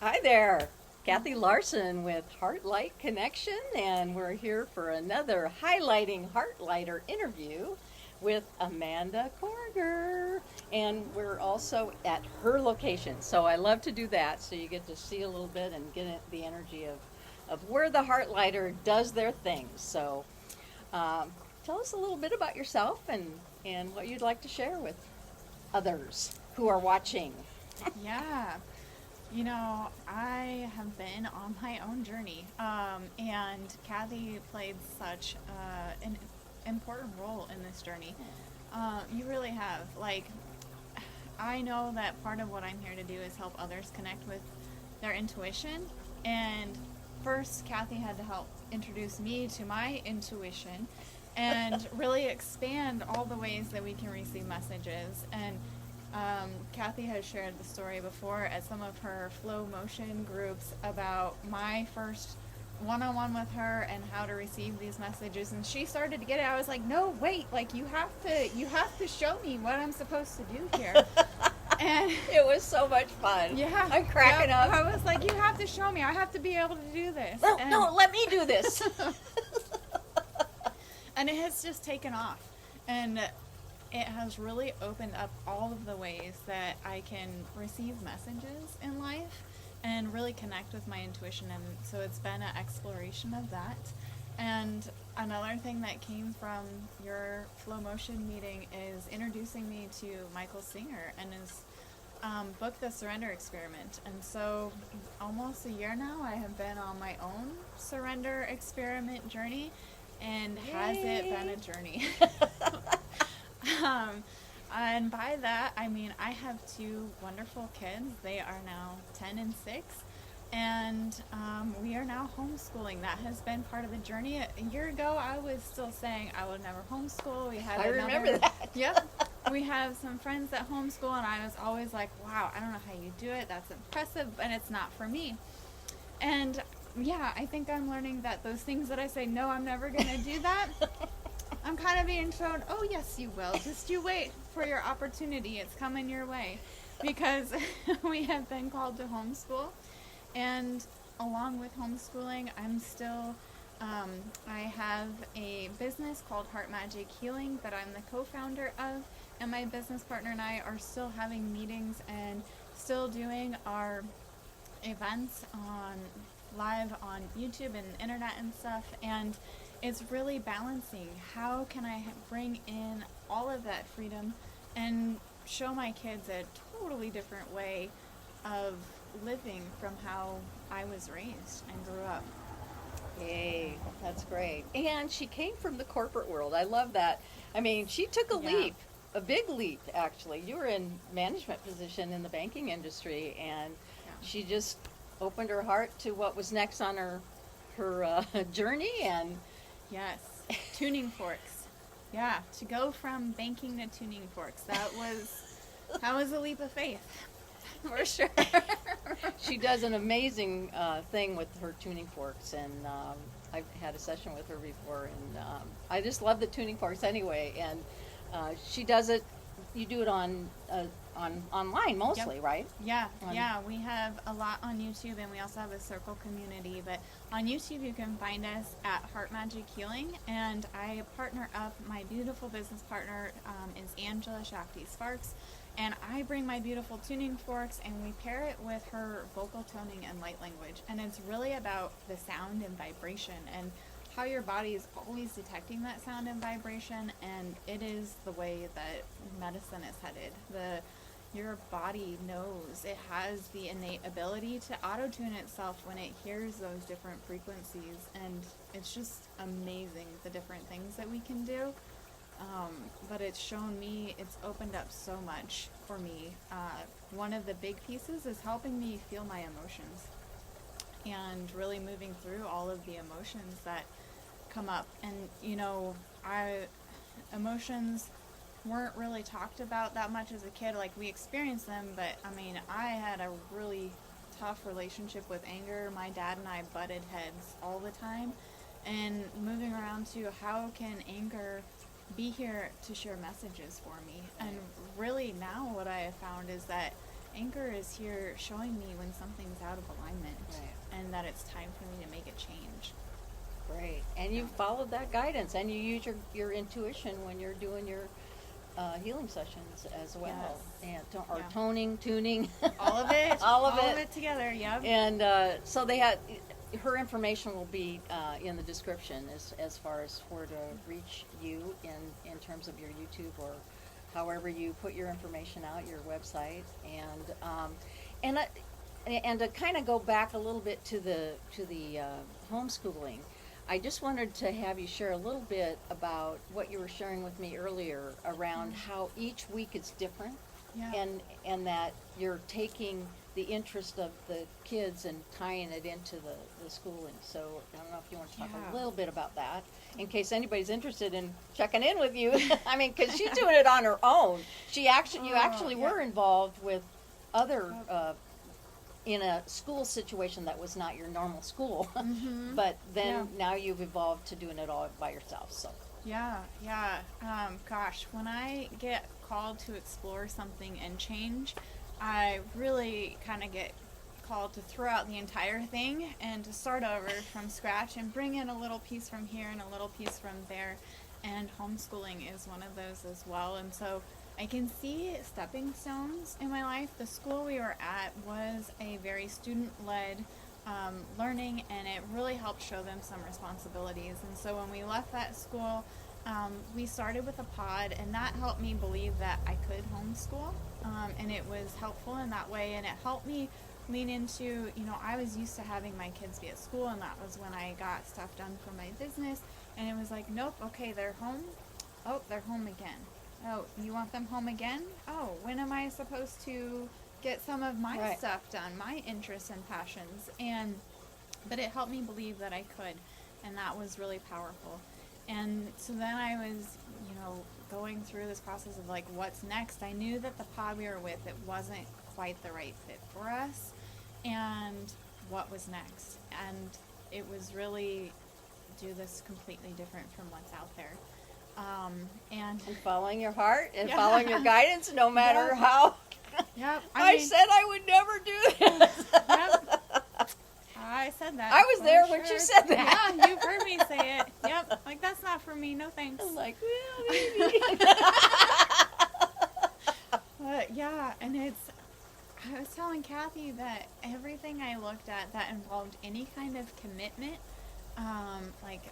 Hi there, Kathy Larson with HeartLight Connection, and we're here for another highlighting HeartLighter interview with Amanda Korger. And we're also at her location, so I love to do that. So you get to see a little bit and get the energy of where the HeartLighter does their things. So um, tell us a little bit about yourself and what you'd like to share with others who are watching. Yeah, I have been on my own journey, and Kathy played such an important role in this journey. You really have. I know that part of what I'm here to do is help others connect with their intuition, and first, Kathy had to help introduce me to my intuition and really expand all the ways that we can receive messages. And Kathy has shared the story before at some of her flow motion groups about my first one-on-one with her and how to receive these messages, and she started to get it. I was like, no, wait, like you have to show me what I'm supposed to do here. And It was so much fun. yeah, I'm cracking yep, up. I was like, you have to show me. I have to be able to do this. No, no, let me do this. And it has just taken off. And it has really opened up all of the ways that I can receive messages in life and really connect with my intuition. And so it's been an exploration of that. And another thing that came from your flow motion meeting is introducing me to Michael Singer and his book, The Surrender Experiment. And so almost a year now, I have been on my own surrender experiment journey. And has it been a journey? Um, and by that, I mean, I have two wonderful kids. They are now 10 and 6. And we are now homeschooling. That has been part of the journey. A year ago, I was still saying I would never homeschool. We had I remember that. Yep. We have some friends that homeschool, and I was always like, wow, I don't know how you do it. That's impressive, and it's not for me. And yeah, I think I'm learning that those things that I say, no, I'm never going to do that. I'm kind of being shown, oh, yes, you will. Just you wait for your opportunity. It's coming your way. Because we have been called to homeschool. And along with homeschooling, I have a business called Heart Magic Healing that I'm the co-founder of. And my business partner and I are still having meetings and still doing our events live on YouTube and internet and stuff. And it's really balancing how can I bring in all of that freedom and show my kids a totally different way of living from how I was raised and grew up. Yay, that's great. And she came from the corporate world. I love that. I mean, she took a Yeah. leap, a big leap, actually. You were in management position in the banking industry, and Yeah. she just opened her heart to what was next on her journey. And Yes. Tuning forks. Yeah. To go from banking to tuning forks. That was a leap of faith. For sure. she does an amazing thing with her tuning forks, and I've had a session with her before, and I just love the tuning forks anyway. And she does it. You do it on online mostly, Yep. right? Yeah, On- yeah, we have a lot on YouTube, and we also have a circle community. But on YouTube, you can find us at Heart Magic Healing, and I partner up. My beautiful business partner is Angela Shakti Sparks, and I bring my beautiful tuning forks, and we pair it with her vocal toning and light language. And it's really about the sound and vibration and how your body is always detecting that sound and vibration, and it is the way that medicine is headed. Your body knows. It has the innate ability to auto-tune itself when it hears those different frequencies, and it's just amazing the different things that we can do. But it's shown me, it's opened up so much for me. One of the big pieces is helping me feel my emotions and really moving through all of the emotions that come up. And emotions weren't really talked about that much as a kid. Like, we experienced them, but I mean, I had a really tough relationship with anger. My dad and I butted heads all the time, and moving around to how can anger be here to share messages for me. And really now what I have found is that Anchor is here showing me when something's out of alignment, Right. and that it's time for me to make a change. Great. And you followed that guidance, and you use your intuition when you're doing your healing sessions as well, Yes. or Yeah. toning, tuning, All of it, all of it together. Yep. And so her information will be in the description as far as where to reach you in terms of your YouTube or however you put your information out, your website, and to kind of go back a little bit to the homeschooling. I just wanted to have you share a little bit about what you were sharing with me earlier around how each week is different, Yeah. and that you're taking the interest of the kids and tying it into the schooling. So I don't know if you want to talk Yeah. a little bit about that, in case anybody's interested in checking in with you. I mean, because she's doing it on her own. You actually yeah. were involved with other in a school situation that was not your normal school, Mhm. but then Yeah. now you've evolved to doing it all by yourself. So Yeah. Gosh, when I get called to explore something and change, I really kind of get called to throw out the entire thing and to start over from scratch and bring in a little piece from here and a little piece from there. And homeschooling is one of those as well. And so I can see stepping stones in my life. The school we were at was a very student-led learning, and it really helped show them some responsibilities. And so when we left that school, we started with a pod, and that helped me believe that I could homeschool, and it was helpful in that way, and it helped me lean into, I was used to having my kids be at school, and that was when I got stuff done for my business, and it was like, nope, okay, they're home. Oh, they're home again. Oh, you want them home again? Oh, when am I supposed to get some of my Right. stuff done, my interests and passions? But it helped me believe that I could, and that was really powerful. And so then I was, going through this process of like, what's next? I knew that the pod we were with, it wasn't quite the right fit for us, and what was next? And it was really do this completely different from what's out there. And following your heart and Yeah. following your guidance, no matter Yep. how. Yep, I mean, said I would never do this. Yep. I said that. I was for there when she sure. said that. Yeah, you've heard me say it. Yep, like that's not for me. No thanks. I'm like, well, maybe. But yeah, and I was telling Kathy that everything I looked at that involved any kind of commitment, like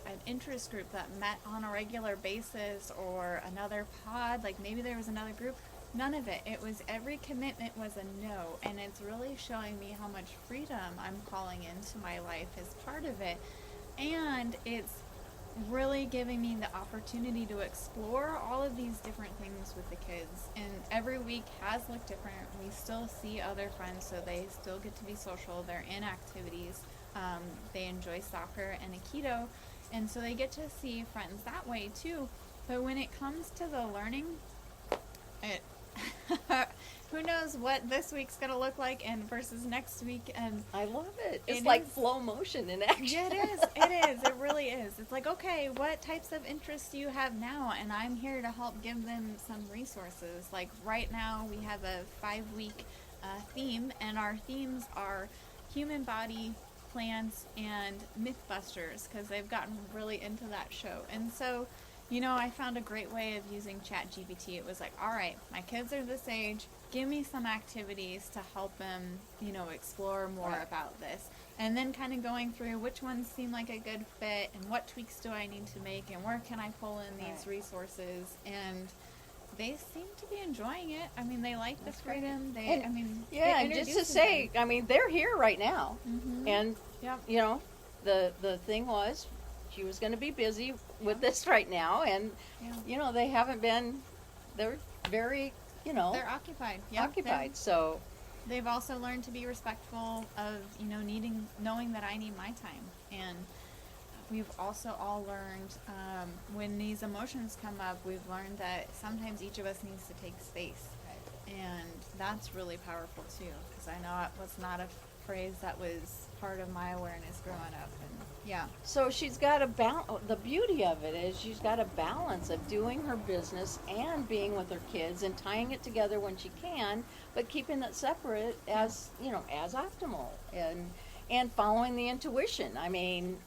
an interest group that met on a regular basis or another pod, like maybe there was another group, none of it. It was every commitment was a no, and it's really showing me how much freedom I'm calling into my life as part of it, and it's really giving me the opportunity to explore all of these different things with the kids. And every week has looked different. We still see other friends, so they still get to be social. They're in activities. They enjoy soccer and Aikido, and so they get to see friends that way too. But when it comes to the learning, it who knows what this week's gonna look like and versus next week. And I love it. It's It like is. flow motion in action. yeah, it really is. It's like, okay, what types of interests do you have now? And I'm here to help give them some resources. Like right now we have a 5-week theme, and our themes are human body, plants, and mythbusters, because they've gotten really into that show. And so I found a great way of using ChatGPT. It was like, all right, my kids are this age. Give me some activities to help them, explore more Right. about this. And then kind of going through which ones seem like a good fit and what tweaks do I need to make and where can I pull in these Right. resources. And they seem to be enjoying it. I mean, they like the That's great. freedom. Yeah, and just to say, I mean, they're here right now. Mm-hmm. And, Yep. the thing was, she was going to be busy with this right now. And, Yeah. they haven't been, they're very, They're occupied. Yep. occupied. So, They've also learned to be respectful of, knowing that I need my time. And we've also all learned, when these emotions come up, we've learned that sometimes each of us needs to take space. And that's really powerful too, because I know it was not a phrase that was part of my awareness growing up. And yeah. So she's got the beauty of it is she's got a balance of doing her business and being with her kids and tying it together when she can, but keeping it separate as, as optimal and following the intuition. I mean,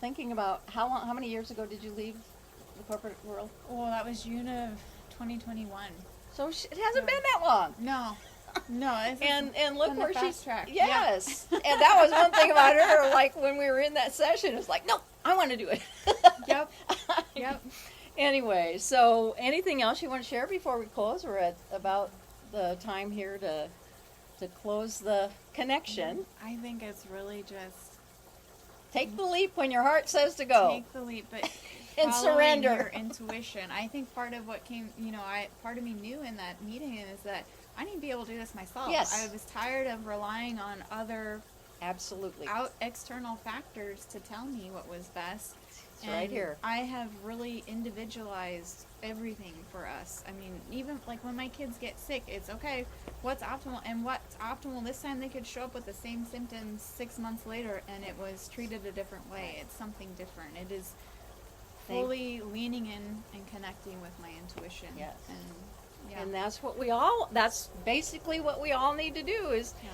thinking about how many years ago did you leave the corporate world? Well, that was June of 2021. So it hasn't been that long. No. No, it's and look on the where fast she's track. yes, and that was one thing about her. Like when we were in that session, it was like, no, I want to do it. Yep. Yep. Anyway, so anything else you want to share before we close? We're at about the time here to close the connection. I think it's really just Take the leap when your heart says to go. take the leap, but And following surrender. your intuition. I think part of what came, part of me knew in that meeting is that I need to be able to do this myself. Yes. I was tired of relying on other Absolutely. external factors to tell me what was best. It's right here. I have really individualized everything for us. I mean, even like when my kids get sick, it's okay, what's optimal? And what's optimal this time, they could show up with the same symptoms 6 months later and it was treated a different way. It's something different. It is fully leaning in and connecting with my intuition. Yes. And yeah. And that's basically what we all need to do is Yeah.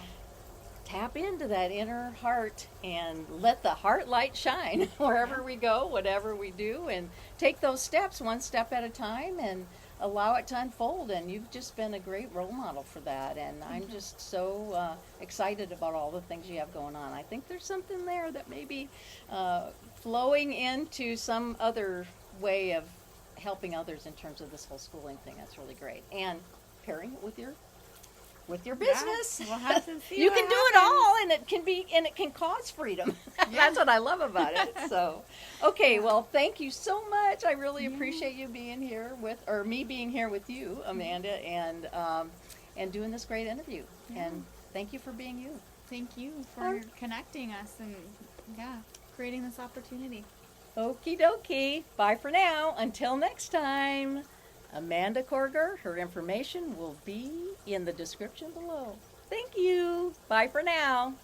tap into that inner heart and let the heart light shine wherever we go, whatever we do, and take those steps one step at a time and allow it to unfold. And you've just been a great role model for that. And I'm just so excited about all the things you have going on. I think there's something there that may be flowing into some other way of helping others in terms of this whole schooling thing. That's really great. And pairing it with your business. We'll have to see You what can do it happens. all, and it can cause freedom. That's what I love about it. So, okay, well, thank you so much. I really appreciate you being here me being here with you, Amanda, and doing this great interview. Yeah. And thank you for being you. Thank you for connecting us and creating this opportunity. Okie dokie. Bye for now. Until next time. Amanda Korger, her information will be in the description below. Thank you. Bye for now.